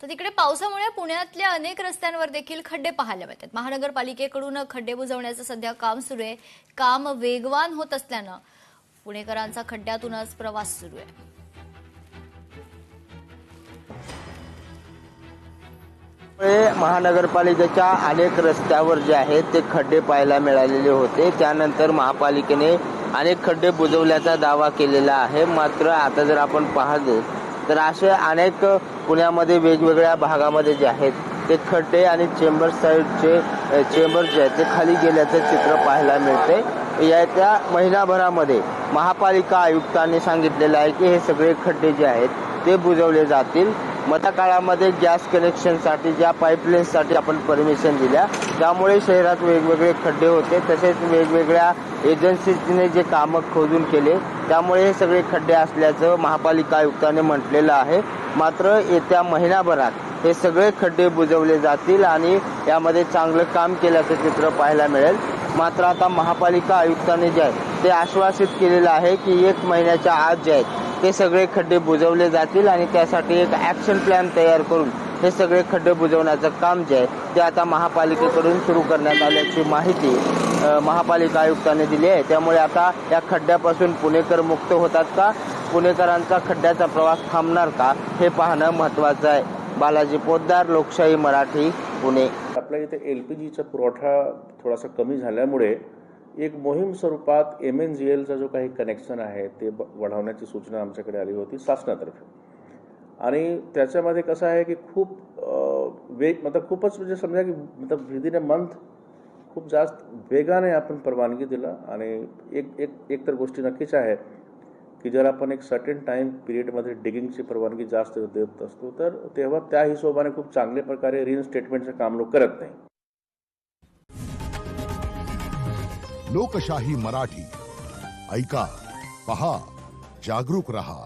तर तिकडे पावसामुळे पुण्यातल्या अनेक रस्त्यांवर देखील खड्डे पाहायला मिळतात। महानगरपालिकेकडून खड्डे बुजवण्याचं सध्या काम सुरू आहे। काम वेगवान होत असल्यानं पुणेकरांचा खड्ड्यातूनच प्रवास सुरू आहे। महानगरपालिकेच्या अनेक रस्त्यावर जे आहेत ते खड्डे पाहायला मिळालेले होते। त्यानंतर महापालिकेने अनेक खड्डे बुजवल्याचा दावा केलेला आहे। मात्र आता जर आपण पाहिलं तर असे अनेक पुण्यामध्ये वेगवेगळ्या भागामध्ये जे आहेत ते खड्डे आणि चेंबर साईडचे चेंबर जे आहेत ते खाली गेल्याचं चित्र पाहायला मिळते। येत्या महिनाभरामध्ये महापालिका आयुक्तांनी सांगितलेलं आहे की हे सगळे खड्डे जे आहेत ते बुजवले जातील। मध्य काळामध्ये गॅस कनेक्शनसाठी ज्या पाईपलाईन्ससाठी आपण परमिशन दिल्या त्यामुळे शहरात वेगवेगळे खड्डे होते, तसेच वेगवेगळ्या एजन्सीने जे कामं खोदून केले त्यामुळे हे सगळे खड्डे असल्याचं महापालिका आयुक्तांनी म्हटलेलं आहे। मात्र येत्या महिनाभरात हे सगळे खड्डे बुजवले जातील आणि यामध्ये चांगलं काम केल्याचं चित्र पाहायला मिळेल। मात्र आता महापालिका आयुक्तांनी जे आहे ते आश्वासित केलेलं आहे की 1 महिन्याच्या आत जे आहेत ते सगळे खड्डे बुजवले जातील आणि त्यासाठी एक ॲक्शन प्लॅन तयार करून हे सगळे खड्डे बुजवण्याचं काम जे आहे ते आता महापालिकेकडून सुरू करण्यात आल्याची माहिती महापालिका आयुक्तांनी दिली आहे। त्यामुळे आता या खड्ड्यापासून पुणेकर मुक्त होतात का, पुणेकरांचा खड्ड्याचा प्रवास थांबणार का, हे पाहणं महत्त्वाचं आहे। बालाजी पोद्दार, लोकशाही मराठी, पुणे। आपल्या इथे LPGचा पुरवठा थोडासा कमी झाल्यामुळे एक मोहीम स्वरूपात MNGLचा जो काही कनेक्शन आहे ते वाढवण्याची सूचना आमच्याकडे आली होती शासनातर्फे। आणि त्याच्यामध्ये कसं आहे की खूप खूपच म्हणजे समजा की विदिन अ मंथ खूप जास्त वेगाने आपण परवानगी दिला। आणि एक तर गोष्टी नक्कीच आहे की जर आपण एक सर्टेन टाइम पिरियडमध्ये डिगिंगची परवानगी जास्त देत असतो तर तेव्हा त्या हिशोबाने खूप चांगल्या प्रकारे रिइन्स्टेटमेंटचं काम लोक करत नाही। लोकशाही मराठी ऐका, पहा, जागरूक रहा।